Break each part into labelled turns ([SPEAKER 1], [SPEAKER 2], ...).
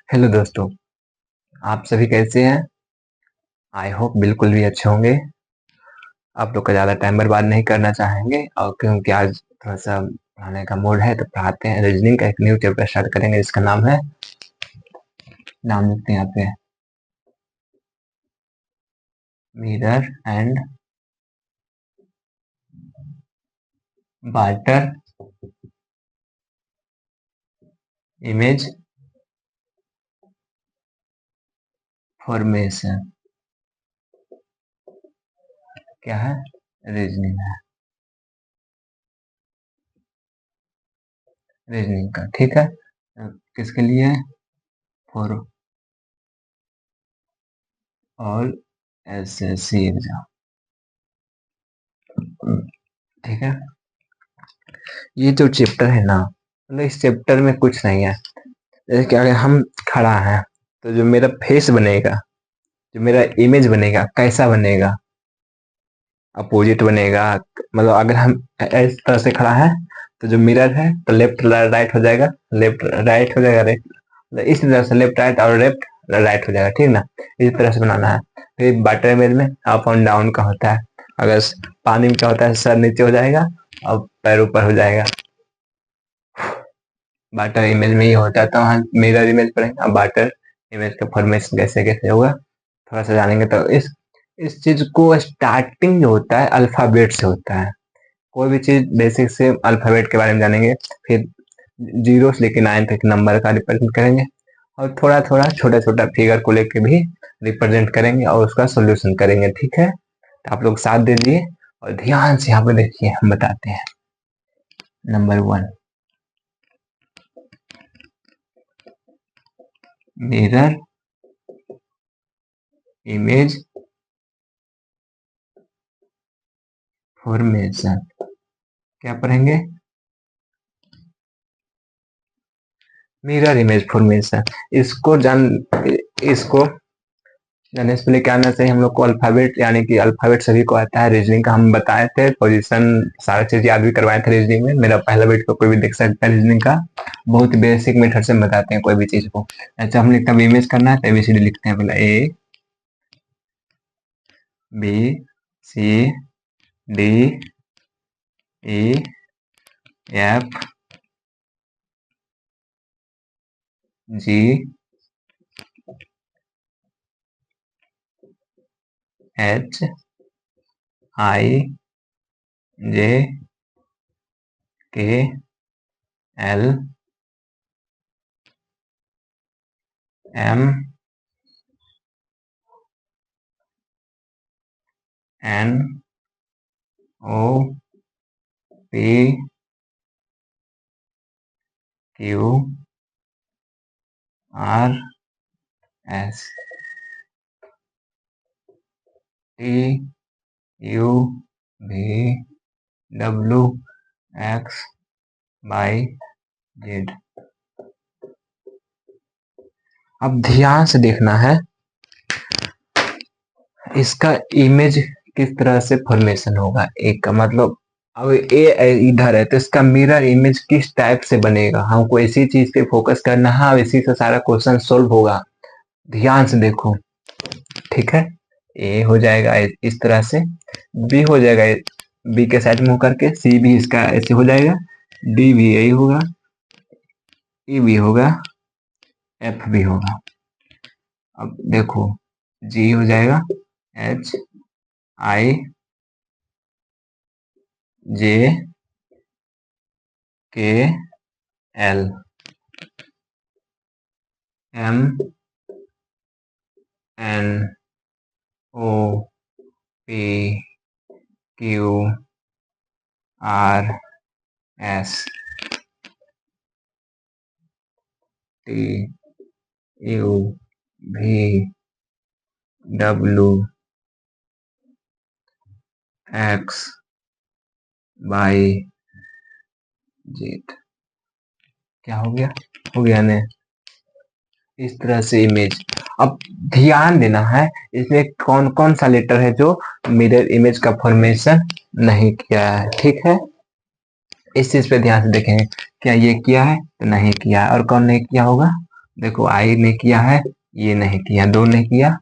[SPEAKER 1] Hello दोस्तों, आप सभी कैसे हैं? आई होप बिल्कुल भी अच्छे होंगे। आप लोग का ज़्यादा टाइम बर्बाद नहीं करना चाहेंगे और क्योंकि आज थोड़ा-सा पढ़ाने का मूड है तो पढ़ाते हैं। रीजनिंग का एक न्यू चैप्टर स्टार्ट करेंगे जिसका नाम लिखते हैं यहाँ पे mirror and barter image formation. क्या है? रीजनिंग है। रीजनिंग का ठीक है। किसके लिए है? For all SSC exam. ठीक है। ये जो चैप्टर है ना, मतलब इस चैप्टर में कुछ नहीं है। जैसे कि अगर हम खड़ा हैं तो जो मेरा फेस बनेगा, जो मेरा इमेज बनेगा कैसा बनेगा? अपोजिट बनेगा। मतलब अगर हम इस तरह से खड़ा है तो जो मिरर है तो लेफ्ट राइट हो जाएगा, लेफ्ट राइट हो जाएगा, राइट इस तरह से लेफ्ट राइट और लेफ्ट राइट हो जाएगा। ठीक ना? इस तरह से बनाना है। फिर वाटर इमेज में अप एंड डाउन का होता है। अगर पानी में क्या होता है, सर नीचे हो जाएगा और पैर ऊपर हो जाएगा। वाटर इमेज में ये होता है तो हम मिरर इमेज पढ़ेंगे। अब वाटर इमेज का फॉर्मेशन कैसे कैसे होगा थोड़ा सा जानेंगे। तो इस चीज को स्टार्टिंग जो होता है अल्फाबेट से होता है। कोई भी चीज बेसिक से अल्फाबेट के बारे में जानेंगे। फिर जीरो से लेकर 9 तक नंबर का रिप्रेजेंट करेंगे और थोड़ा थोड़ा छोटा छोटा फिगर को लेके भी रिप्रेजेंट करेंगे और उसका सोल्यूशन करेंगे। ठीक है, तो आप लोग साथ दीजिए और ध्यान से यहाँ पे देखिए, हम बताते हैं। Number 1, mirror image formation. क्या पढ़ेंगे? Mirror image formation. इसको जानने से पहले क्या आना चाहिए हम लोग को? अल्फाबेट, यानी कि अल्फाबेट सभी को आता है। रीजनिंग का हम बताए थे, पोजीशन सारा चीज याद भी करवाए थे रीजनिंग में। मेरा पहला वीडियो कोई भी देख सकता है रीजनिंग का। बहुत बेसिक मेथड से बताते हैं कोई भी चीज को। अच्छा, हम लिखते हैं इमेज करना है तो एबीसीडी लिखते हैं। पहले A B C D E F G H I J K L M N O P Q R S T U V W X Y Z. अब ध्यान से देखना है इसका इमेज किस तरह से फॉर्मेशन होगा। एक का मतलब अब ए इधर है तो इसका मिरर इमेज किस टाइप से बनेगा, हमको इसी चीज पे फोकस करना है और इसी से सारा क्वेश्चन सोल्व होगा। ध्यान से देखो। ठीक है, ए हो जाएगा इस तरह से, बी हो जाएगा बी के साइड में होकर के, सी भी इसका ऐसे हो जाएगा, डी भी यही होगा, ई भी होगा, एफ भी होगा। अब देखो, जी हो जाएगा H I J K L M N O P Q R S T U V W X Y Z. क्या हो गया? हो गया ने? इस तरह से इमेज। अब ध्यान देना है इसमें कौन कौन सा लेटर है जो मिरर इमेज का फॉर्मेशन नहीं किया है। ठीक है, इस चीज पे ध्यान से देखेंगे। क्या ये किया है? तो नहीं किया है। और कौन नहीं किया होगा? देखो आई ने किया है, ये नहीं किया, 2 ने किया,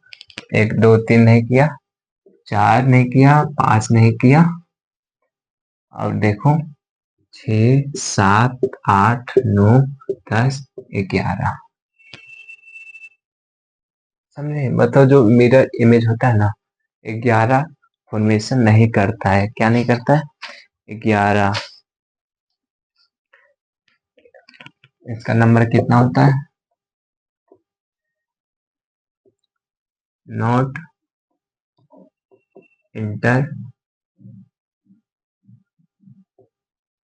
[SPEAKER 1] 1 2 3 नहीं किया, 4 नहीं किया, 5 नहीं किया, और देखो 6 7 8 9 10 11। समझे? मतलब जो मिरर इमेज होता है ना, 11 फॉर्मेशन नहीं करता है। क्या नहीं करता है? 11। इसका नंबर कितना होता है? Not inter.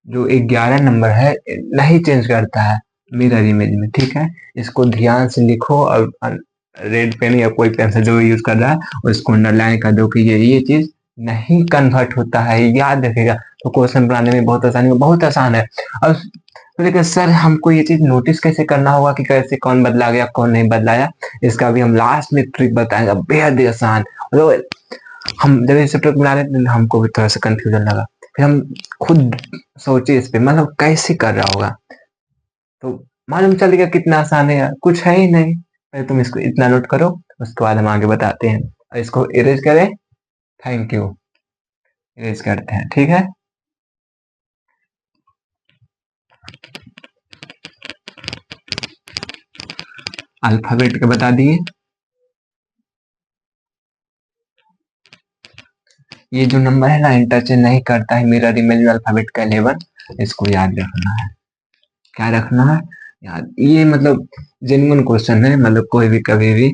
[SPEAKER 1] जो 11 नंबर है नहीं चेंज करता है मिरर इमेज में, ठीक है? इसको ध्यान से लिखो, और रेड पेन या कोई पेंसिल जो यूज कर रहा है उसको अंडरलाइन कर दो कि ये चीज नहीं कन्वर्ट होता है, याद रखेगा। तो क्वेश्चन बनाने में बहुत आसानी, बहुत आसान है। और तो लेकिन सर हमको ये चीज नोटिस कैसे करना होगा कि कैसे कौन बदला गया कौन नहीं बदलाया, इसका भी हम लास्ट में ट्रिक बताएंगे, बेहद ही आसान। मतलब हम जब इस ट्रिक बना रहे थे हमको भी थोड़ा सा कंफ्यूजन लगा, फिर हम खुद सोचे इस पे, मतलब कैसे कर रहा होगा, तो मालूम चल गया कितना आसान है यार, कुछ है ही नहीं। पहले तुम इसको इतना नोट करो, उसके बाद हम आगे बताते हैं। और इसको इरेज करें। Thank you. इरेज करते हैं, ठीक है। अल्फाबेट के बता दिए। ये जो नंबर है ना इंटरचेंज नहीं करता है मिरर इमेज अल्फाबेट का 11। इसको याद रखना है। क्या रखना है? याद। ये मतलब जेन्युइन क्वेश्चन है, मतलब कोई भी कभी भी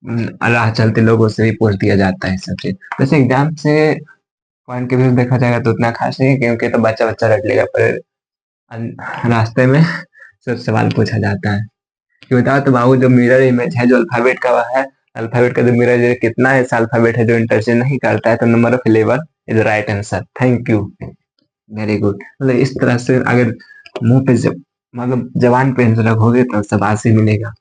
[SPEAKER 1] राह चलते लोगों से भी पूछ दिया जाता है सब चीज। वैसे एग्जाम से पॉइंट के व्यू देखा जाएगा तो उतना खास नहीं है, क्योंकि तो बच्चा बच्चा रट लेगा, पर रास्ते में सब सवाल पूछा जाता है कि बताओ तो बाबू, जो मिरर इमेज है जो अल्फाबेट का है, अल्फाबेट का जो मिरर इमेज कितना ऐसा अल्फाबेट है जो इंटरचेंज नहीं करता है, तो number of 11 is right answer. Thank you. Very good. मतलब इस तरह से अगर मुंह पे जब मतलब जबान पे रखोगे तो शाबाशी मिलेगा।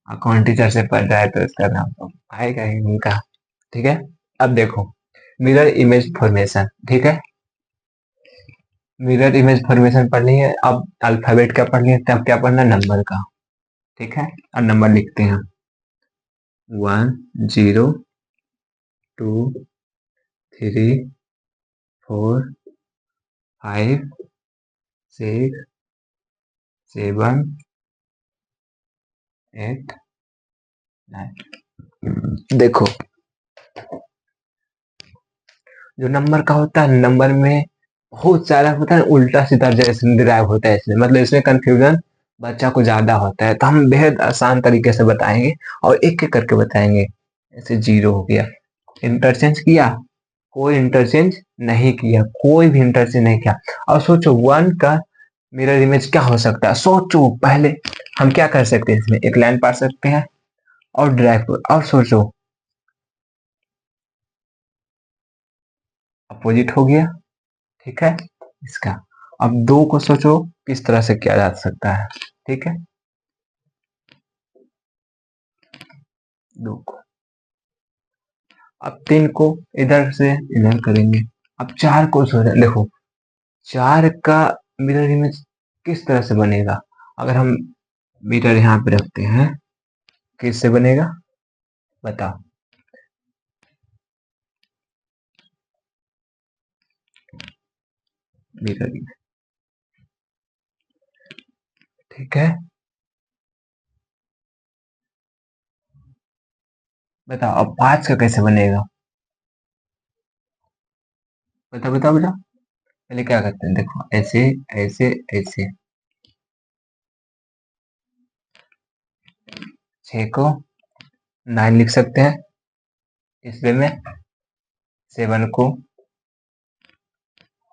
[SPEAKER 1] अकाउंट टीचर से पढ़ रहा है तो इसका नाम तो आएगा ही उनका। ठीक है। अब देखो मिरर इमेज फॉर्मेशन, ठीक है। मिरर इमेज फॉर्मेशन पढ़नी है, अब अल्फाबेट का पढ़ लिया, तब क्या पढ़ना? नंबर का। ठीक है। और नंबर लिखते हैं 1 0 2 3 4 5 6 7 8 9। देखो जो नंबर का होता है, नंबर में बहुत सारा होता है उल्टा सीधा जैसे डिराइव होता है, इसमें मतलब इसमें कंफ्यूजन बच्चा को ज्यादा होता है, तो हम बेहद आसान तरीके से बताएंगे और एक एक करके बताएंगे। जैसे 0 हो गया, इंटरचेंज किया? कोई इंटरचेंज नहीं किया, कोई भी इंटरचेंज नहीं किया। और सोचो 1 का मिरर इमेज क्या हो सकता है, सोचो पहले। हम क्या कर सकते हैं, इसमें एक लाइन पढ़ सकते हैं और ड्राइव, और सोचो अपोजिट हो गया, ठीक है इसका। अब 2 को सोचो किस तरह से किया जा सकता है, ठीक है। 2 को, अब 3 को इधर से इधर करेंगे। अब 4 को सोचो, देखो 4 का मिरर इमेज किस तरह से बनेगा, अगर हम मिरर यहाँ पे रखते हैं किससे बनेगा बताओ। मिरर इमेज, ठीक है। बताओ अब 5 का कैसे बनेगा? बताओ बताओ बताओ। पहले क्या करते हैं, देखो ऐसे ऐसे ऐसे। 6 को 9 लिख सकते हैं इसमें में। 7 को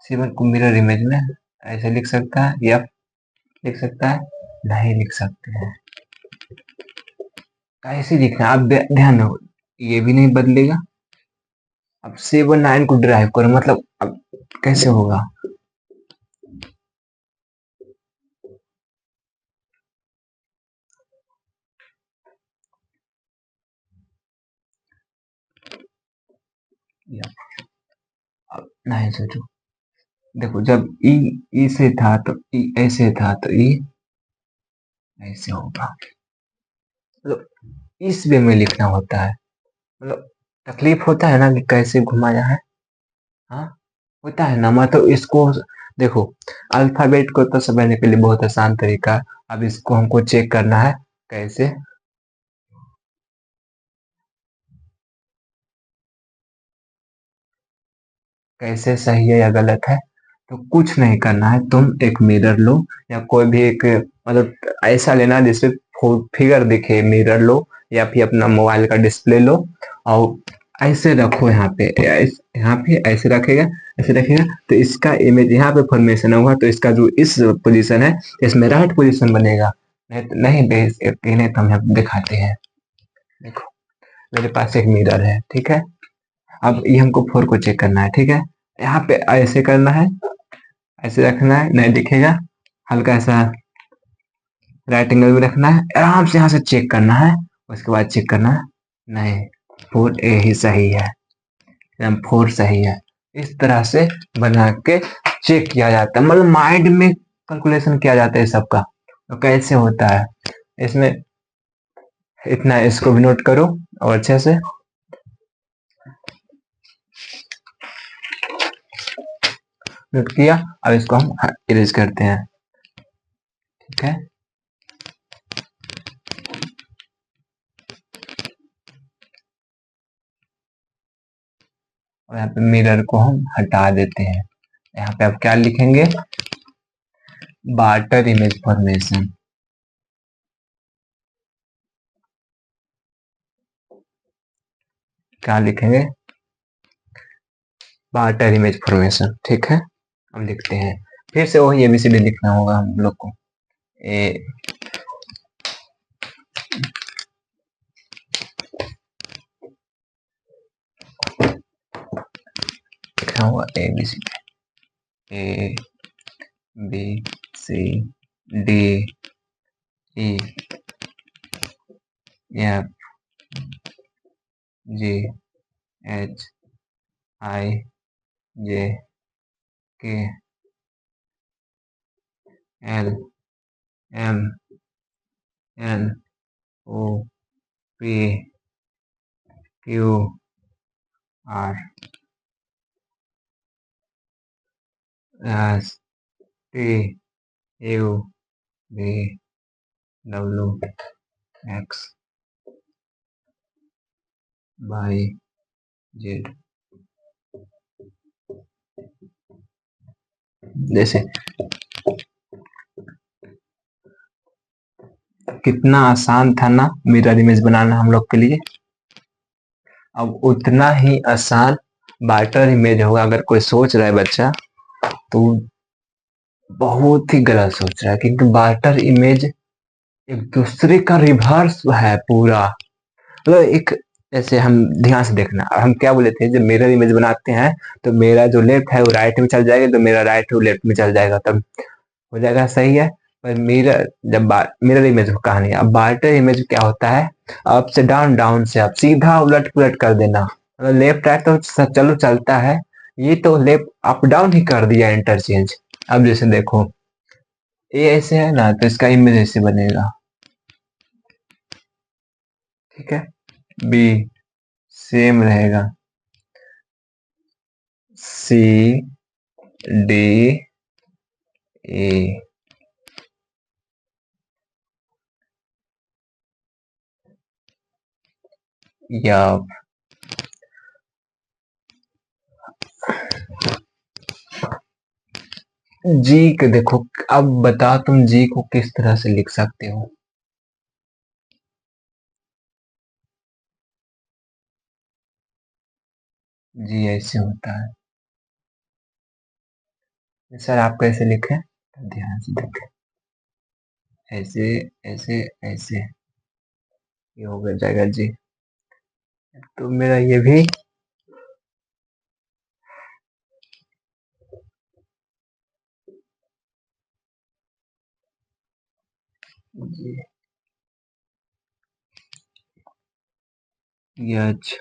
[SPEAKER 1] 7 को मिरर इमेज में ऐसे लिख सकता है, या लिख सकता है, नहीं लिख सकते हैं। कैसे लिखना है? अब ध्यान दो, ये भी नहीं बदलेगा। अब 7 9 को ड्राइव करो, मतलब अब कैसे होगा? या अब नहीं सोचो। देखो जब ई ई से था तो ई ऐसे था, तो ई ऐसे होगा। मतलब इस वे में लिखना होता है। मतलब तकलीफ होता है ना कि कैसे घुमाया है। हाँ, होता है ना। मतलब इसको देखो, अल्फाबेट को तो समझने के लिए बहुत आसान तरीका है। अब इसको हमको चेक करना है कैसे। कैसे सही है या गलत है। तो कुछ नहीं करना है, तुम एक मिरर लो या कोई भी एक मतलब ऐसा लेना जिसपे फिगर दिखे, मिरर लो या फिर अपना मोबाइल का डिस्प्ले लो और ऐसे रखो यहाँ पे। यहाँ पे ऐसे रखेगा, ऐसे रखेगा तो इसका इमेज यहाँ पे फॉर्मेशन होगा, तो इसका जो इस पोजीशन है इसमें राइट पोजीशन बनेगा। नहीं तो नहीं नहीं तो हम यहाँ दिखाते हैं। देखो, मेरे पास एक मिरर है, ठीक है। अब ये हमको फोर को चेक करना है, ठीक है। यहाँ पे ऐसे करना है, ऐसे रखना है, नहीं दिखेगा। हल्का सा राइट एंगल में रखना है, आराम से यहाँ से चेक करना है। उसके बाद चेक करना है, नहीं, फोर ए ही सही है, एकदम फोर सही है। इस तरह से बना के चेक किया जाता है, मतलब माइंड में कैलकुलेशन किया जाता है सबका। तो कैसे होता है इसमें, इतना इसको भी नोट करो और अच्छे से नोट किया। अब इसको हम इरेज करते हैं, ठीक है। और यहाँ पे मिरर को हम हटा देते हैं। यहाँ पे अब क्या लिखेंगे, बार्टर इमेज फॉर्मेशन। क्या लिखेंगे, बार्टर इमेज फॉर्मेशन, ठीक है। हम लिखते हैं, फिर से वही एबीसीडी लिखना होगा हम लोग को। ए लिखना होगा A B C, A B C D E F G H I J K L M N O P Q R S T U V W X Y Z. जैसे कितना आसान था ना मिरर इमेज बनाना हम लोग के लिए। अब उतना ही आसान बार्टर इमेज होगा। अगर कोई सोच रहा है बच्चा तो बहुत ही गलत सोच रहा है, क्योंकि बार्टर इमेज एक दूसरे का रिवर्स है पूरा। मतलब एक, जैसे हम ध्यान से देखना, हम क्या बोले थे, जब मिरर इमेज बनाते हैं तो मेरा जो लेफ्ट है वो राइट में चल जाएगा, तो मेरा राइट वो लेफ्ट में चल जाएगा, तब हो जाएगा सही है। पर मिरर जब मिरर इमेज कहानी है। अब बार्टर इमेज क्या होता है, अप से डाउन, डाउन से अप, सीधा उलट पुलट कर देना। मतलब लेफ्ट राइट तो चलो चलता है, ये तो लेफ्ट अप डाउन ही कर दिया इंटरचेंज। अब जैसे देखो, ये ऐसे है ना तो इसका इमेज ऐसे बनेगा, ठीक है। बी सेम रहेगा, सी डी ए, या जी के देखो। अब बता तुम जी को किस तरह से लिख सकते हो। जी ऐसे होता है। सर आप कैसे लिखें, ध्यान से देखें, ऐसे ऐसे ऐसे, ये हो गया जाएगा जी। तो मेरा ये भी जी एच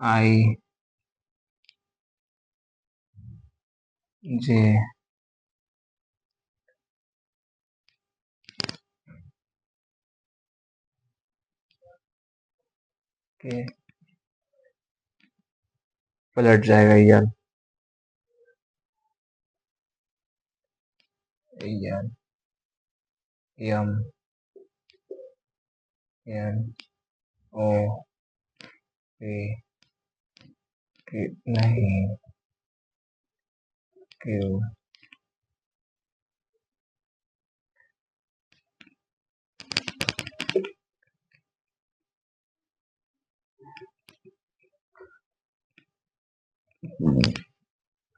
[SPEAKER 1] आई जे के पलट जाएगा यार, यार एम एन ओ पी के नहीं क्यू।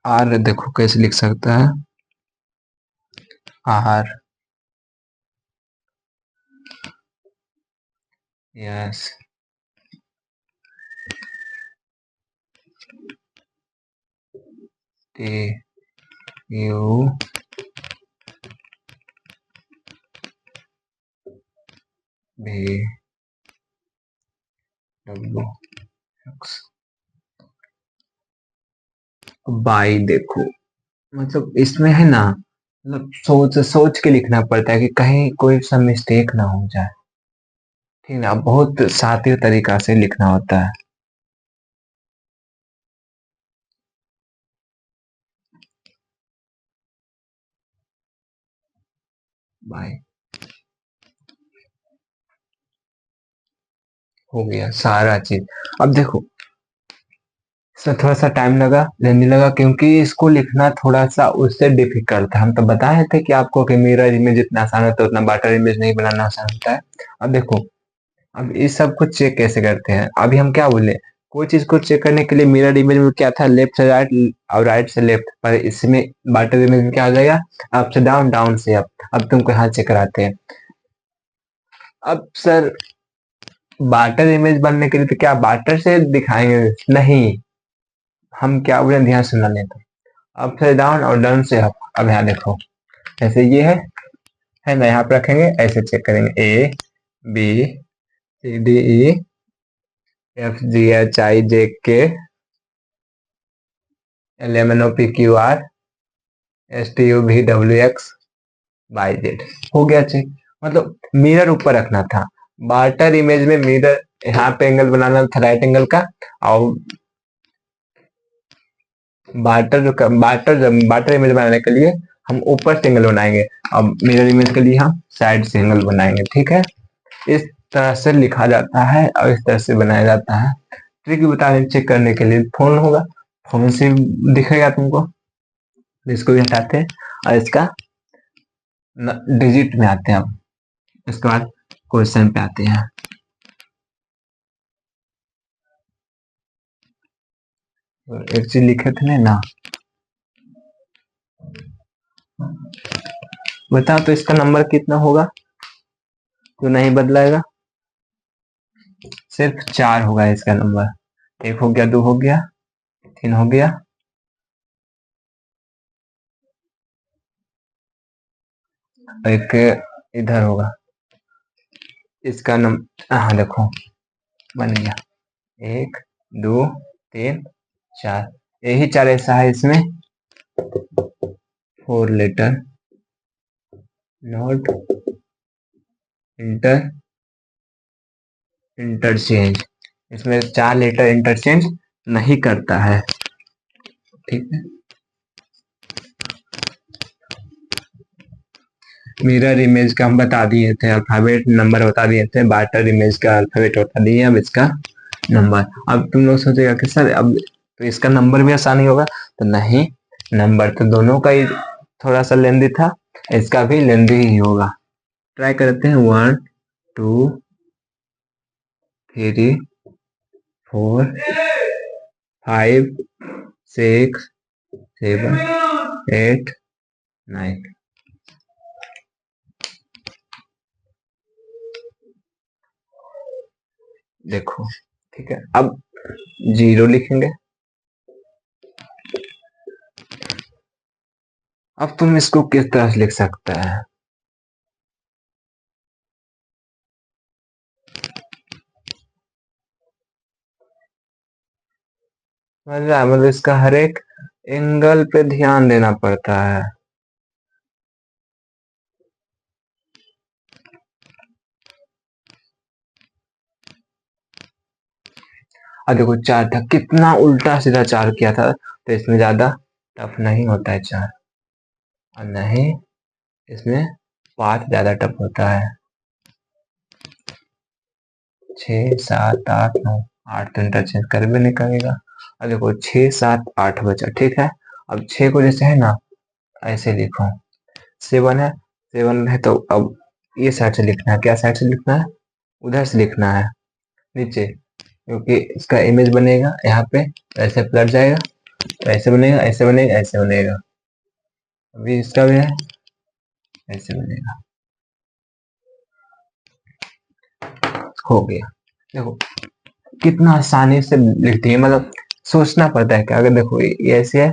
[SPEAKER 1] आर देखो कैसे लिख सकता है, आर यस टी यू भी डब्ल्यू एक्स बाई। देखो मतलब इसमें है ना, मतलब सोच सोच के लिखना पड़ता है कि कहीं कोई सा मिस्टेक ना हो जाए, ठीक ना, बहुत शातिर तरीका से लिखना होता है। बाय हो गया सारा चीज। अब देखो इसमें थोड़ा सा टाइम लगा, लेने लगा, क्योंकि इसको लिखना थोड़ा सा उससे डिफिकल्ट था। हम तो बताए थे कि आपको कि मिरर इमेज जितना आसान होता है उतना वाटर इमेज नहीं बनाना आसान होता है। अब देखो, अब इस सब को चेक कैसे करते हैं, अभी हम क्या बोले, कोई चीज को चेक करने के लिए मिरर इमेज में क्या था, लेफ्ट से राइट और राइट से लेफ्ट, पर इसमें वाटर इमेज में क्या हो जाएगा, अप से डाउन, डाउन से अप। अब तुमको यहाँ चेक कराते हैं। अब सर वाटर इमेज बनने के लिए तो क्या वाटर से दिखाएंगे, नहीं, हम क्या बोले, ध्यान सुनना नहीं तो, अप से डाउन और डाउन से अप। अब यहाँ देखो, ऐसे ये है ना, यहाँ पे रखेंगे, ऐसे चेक करेंगे, A B C D E F G H I J K L M N O P Q R S T U V W X Y Z. हो गया चेक। मतलब मिरर ऊपर रखना था, वाटर इमेज में mirror यहाँ पे angle बनाना था राइट एंगल का, और वाटर इमेज बनाने के लिए हम ऊपर से एंगल बनाएंगे, और मिरर इमेज के लिए हम साइड से एंगल बनाएंगे, ठीक है। इस तरह से लिखा जाता है और इस तरह से बनाया जाता है। ट्रिक बता रहे, चेक करने के लिए फोन होगा, फोन से दिखेगा तुमको। इसको भी हटाते हैं और इसका डिजिट में आते हैं। अब इसके बाद क्वेश्चन पे आते हैं। एक चीज लिखे थे ना, बताओ तो इसका नंबर कितना होगा जो नहीं बदलाएगा, सिर्फ 4 होगा इसका नंबर। 1 हो गया, 2 हो गया, 3 हो गया, एक इधर होगा। इसका नंबर, हाँ देखो बन गया, 1 2 3 4, यही 4 ऐसा है इसमें, 4 लेटर नॉट इंटर इंटरचेंज, इसमें 4 लेटर इंटरचेंज नहीं करता है, ठीक है। मिरर इमेज का हम बता दिए थे, अल्फाबेट नंबर बता दिए थे, वाटर इमेज का अल्फाबेट बता दिए, अब इसका नंबर। अब तुम लोग सोचेगा कि सर अब तो इसका नंबर भी आसान ही होगा, तो नहीं, नंबर तो दोनों का ही थोड़ा सा लेंदी था, इसका भी लेंदी ही होगा। ट्राई करते हैं, 1 2 3 4 5 6 7 8 9। देखो ठीक है, अब 0 लिखेंगे। अब तुम इसको किस तरह से लिख सकते हैं, मतलब इसका हर एक एंगल पे ध्यान देना पड़ता है। अब देखो 4 था, कितना उल्टा सीधा 4 किया था, तो इसमें ज्यादा टफ नहीं होता है 4, और नहीं इसमें 5 ज्यादा टफ होता है। 6 7 8 9, 8 तो इंटरचेंज कर भी नहीं करेगा। अब देखो 6 7 8 बचा, ठीक है। अब 6 को जैसे है ना ऐसे लिखो, 7 है, 7 है तो अब ये साइड से लिखना है, क्या साइड से लिखना है, उधर से लिखना है नीचे, क्योंकि इसका इमेज बनेगा यहाँ पे, ऐसे पलट जाएगा, तो ऐसे बनेगा, ऐसे बनेगा, ऐसे बनेगा। अभी इसका भी है, ऐसे बनेगा, हो गया। देखो कितना आसानी से लिखती है, मतलब सोचना पड़ता है कि अगर देखो ये ऐसे है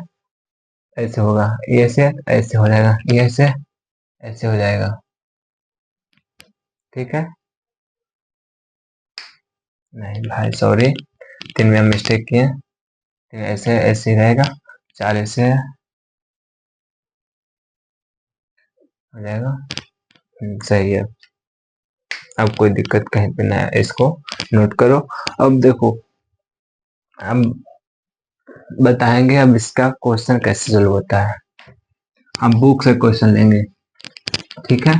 [SPEAKER 1] ऐसे होगा, ये ऐसे है ऐसे हो जाएगा, ये ऐसे है ऐसे हो जाएगा, ठीक है। नहीं भाई सॉरी, 3 में हम मिस्टेक किए, 3 ऐसे ऐसे ही रहेगा, 4 ऐसे है, हो जाएगा। सही है, अब कोई दिक्कत कहीं पे ना है, इसको नोट करो। अब देखो हम बताएंगे अब इसका क्वेश्चन कैसे सोल्व होता है, हम बुक से क्वेश्चन लेंगे, ठीक है।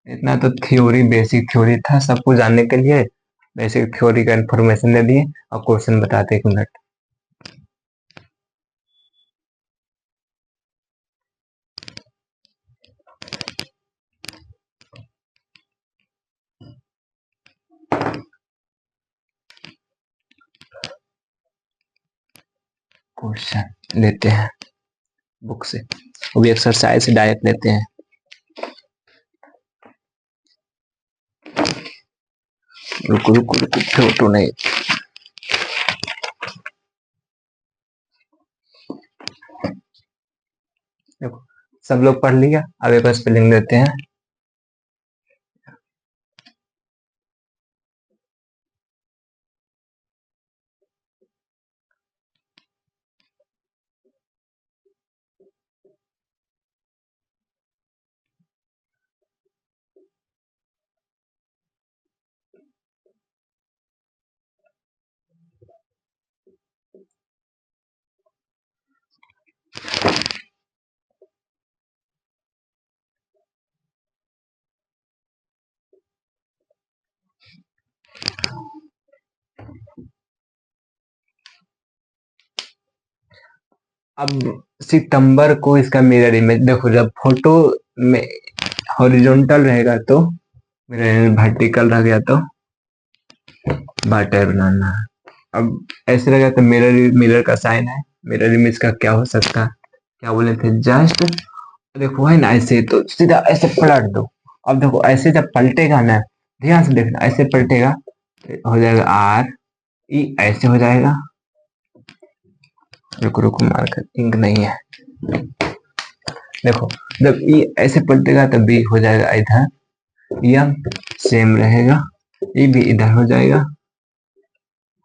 [SPEAKER 1] इतना तो थ्योरी, बेसिक थ्योरी था, सबको जानने के लिए बेसिक थ्योरी का इन्फॉर्मेशन दे दिए, और क्वेश्चन बताते 1 मिनट। क्वेश्चन लेते हैं बुक से, वो भी एक्सरसाइज से डायरेक्ट लेते हैं। रुको रुको रुको, फोटो नहीं, देखो सब लोग पढ़ लिया, अब एक बार स्पेलिंग देते हैं। अब सितंबर को इसका मिरर इमेज देखो, जब फोटो में हॉरिजॉन्टल रहेगा तो मिरर इमेज, वर्टिकल रह गया तो बाटर बनाना है। अब ऐसे रहेगा तो मिरर, मिरर का साइन है, मिरर इमेज का क्या हो सकता है, क्या बोले थे, जस्ट देखो है ना ऐसे, तो सीधा ऐसे पलट दो। अब देखो ऐसे जब पलटेगा ना, ध्यान से देखना, ऐसे पलटेगा तो हो जाएगा आर ई, ऐसे हो जाएगा, रुको रुको मार्कर इंक नहीं है, देखो जब ई ऐसे पलटेगा तो बी हो जाएगा इधर, यम सेम रहेगा, ई भी इधर हो जाएगा,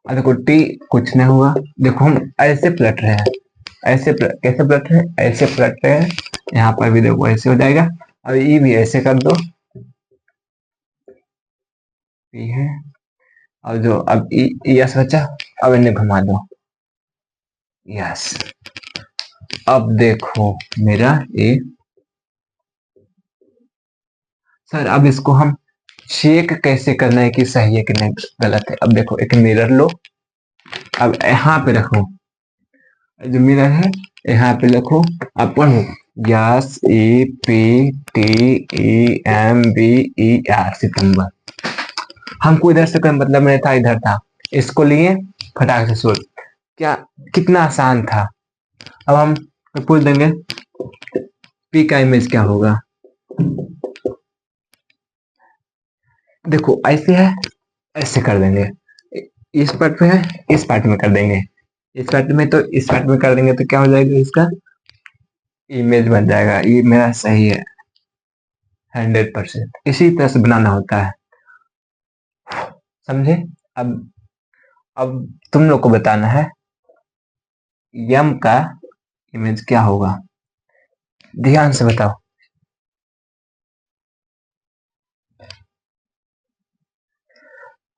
[SPEAKER 1] और देखो टी कुछ नहीं हुआ, देखो हम ऐसे पलट रहे हैं, ऐसे कैसे पलट रहे हैं, ऐसे पलट रहे हैं, यहाँ पर भी देखो ऐसे हो जाएगा, और ई भी ऐसे कर दो, ये है, और जो अब यस बचा, अब इन्हें घुमा दो, यस। अब देखो मेरा ये, सर अब इसको हम चेक कैसे करना है कि सही है कि नहीं गलत है। अब देखो एक मिरर लो, अब यहाँ पे रखो, जो मिरर है यहाँ पे रखो, अब पढ़ो, S E P T E M B E R, सितंबर। हमको इधर से कोई मतलब नहीं था, इधर था, इसको लिए फटाक से सोच, क्या कितना आसान था। अब हम पूछ देंगे पी का इमेज क्या होगा, देखो ऐसे है, ऐसे कर देंगे, इस पार्ट पे है, इस पार्ट में कर देंगे, इस पार्ट में, तो इस पार्ट में कर देंगे तो क्या हो जाएगा, इसका इमेज बन जाएगा। ये मेरा सही है 100%, इसी तरह से बनाना होता है, समझे। अब अब तुम लोग को बताना है यम का इमेज क्या होगा, ध्यान से बताओ।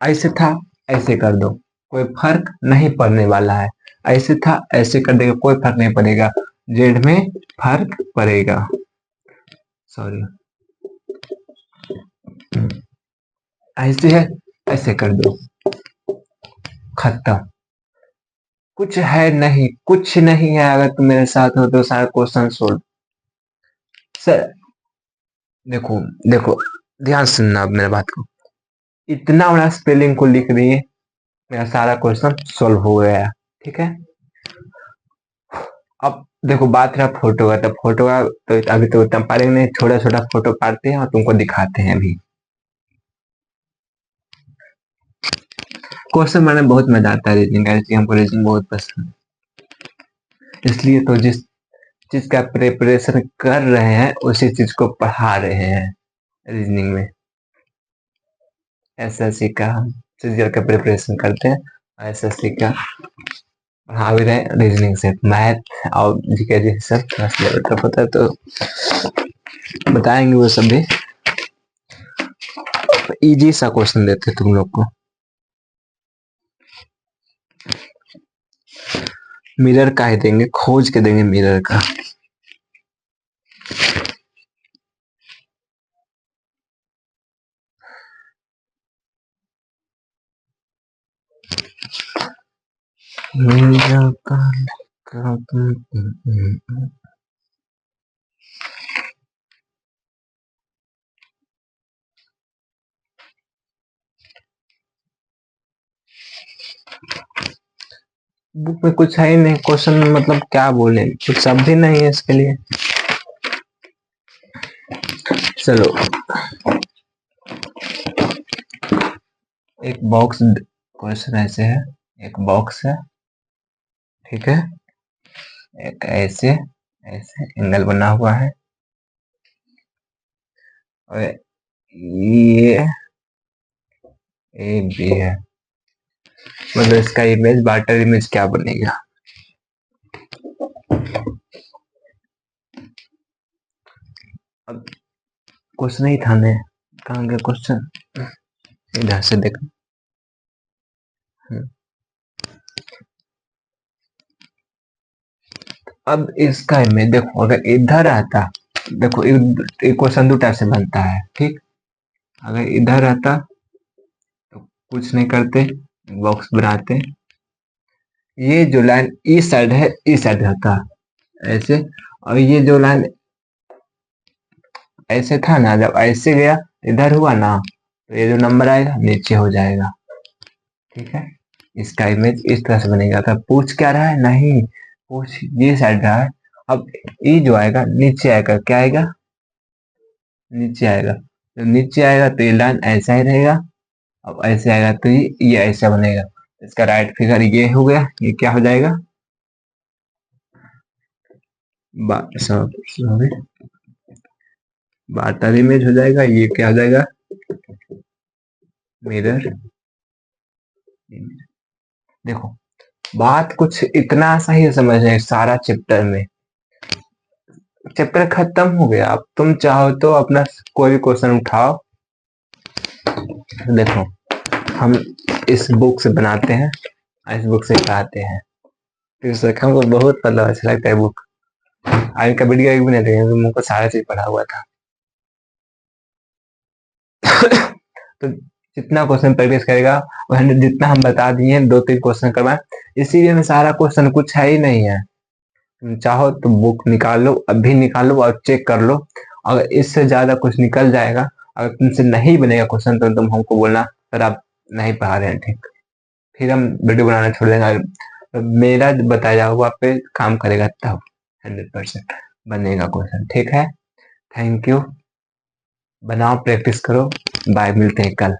[SPEAKER 1] ऐसे था ऐसे कर दो, कोई फर्क नहीं पड़ने वाला है। ऐसे था ऐसे कर देगा, कोई फर्क नहीं पड़ेगा। जेड में फर्क पड़ेगा, सॉरी। ऐसे है ऐसे कर दो, खत्म। कुछ है नहीं, कुछ नहीं है। अगर तुम मेरे साथ हो तो सारा क्वेश्चन सोल्व। सर देखो, देखो ध्यान से सुनना अब मेरे बात को। इतना बड़ा स्पेलिंग को लिख दिए, मेरा सारा क्वेश्चन सोल्व हो गया। ठीक है। अब देखो बात रहा फोटो का, तो फोटो का तो अभी तो इतना पारेंगे नहीं, छोटा छोटा फोटो काटते हैं और तुमको दिखाते हैं अभी। क्वेश्चन बनाने में बहुत मजा आता है रीजनिंग का, इसलिए हमको रीजनिंग बहुत पसंद है। इसलिए तो जिस चीज का प्रिपरेशन कर रहे हैं उसी चीज को पढ़ा रहे हैं रीजनिंग में। एसएससी का हम सीजीएल का प्रिपरेशन करते हैं, एसएससी का पढ़ा भी रहे रीजनिंग से। मैथ और जीके जी सब थोड़ा सा टफ होता है तो बताएंगे वो सब भी। इजी सा क्वेश्चन देते हैं तुम लोग को। मिरर का ही देंगे, खोज के देंगे मिरर का। मिरर का बुक में कुछ है ही नहीं क्वेश्चन, मतलब क्या बोले, कुछ शब्द ही नहीं है इसके लिए। चलो एक बॉक्स, क्वेश्चन ऐसे है, एक बॉक्स है, ठीक है। एक ऐसे ऐसे एंगल बना हुआ है, और ये ए बी है। मतलब इसका इमेज, बाटर इमेज क्या बनेगा। अब क्वेश्चन ही था ने, कहाँ गया क्वेश्चन, इधर से देखो। अब इसका इमेज देखो, अगर इधर आता, देखो एक क्वेश्चन दो टाइप से बनता है, ठीक। अगर इधर आता तो कुछ नहीं करते, बॉक्स बनाते, ये जो लाइन इस साइड है इस साइड रहता ऐसे, और ये जो लाइन ऐसे था ना, जब ऐसे गया इधर हुआ ना, तो ये जो नंबर आएगा नीचे हो जाएगा, ठीक है। इसका इमेज इस तरह से बनेगा। तो पूछ क्या रहा है, नहीं पूछ ये साइड रहा है। अब ये जो आएगा नीचे आएगा, क्या आएगा, नीचे आएगा। जब नीचे आएगा तो ये लाइन ऐसा ही रहेगा, अब ऐसे आएगा तो ये ऐसा बनेगा। इसका राइट फिगर ये हो गया, ये क्या हो जाएगा, सॉरी बाटर इमेज हो जाएगा। ये क्या हो जाएगा, मिरर। देखो बात कुछ इतना सा ही समझ रहे, सारा चैप्टर में, चैप्टर खत्म हो गया। अब तुम चाहो तो अपना कोई भी क्वेश्चन उठाओ। देखो हम इस बुक से बनाते हैं, इस बुक से पढ़ाते हैं, तो हमको बहुत मतलब अच्छा लगता है बुक। आज का वीडियो एक भी नहीं देखेंगे, मुझको सारा चीज पढ़ा हुआ था। तो जितना क्वेश्चन प्रैक्टिस करेगा, जितना हम बता दिए दो तीन क्वेश्चन करवाए, इसीलिए में सारा क्वेश्चन कुछ है ही नहीं है। तुम चाहो तो बुक निकाल लो, अभी निकालो और चेक कर लो। अगर इससे ज्यादा कुछ निकल जाएगा, अगर तुमसे नहीं बनेगा क्वेश्चन, तो तुम हमको बोलना सर आप नहीं पढ़ा रहे हैं, ठीक। फिर हम वीडियो बनाना छोड़ देंगे। तो मेरा बताया हुआ पे काम करेगा तब 100% बनेगा क्वेश्चन, ठीक है। थैंक यू, बनाओ प्रैक्टिस करो, बाय, मिलते हैं कल।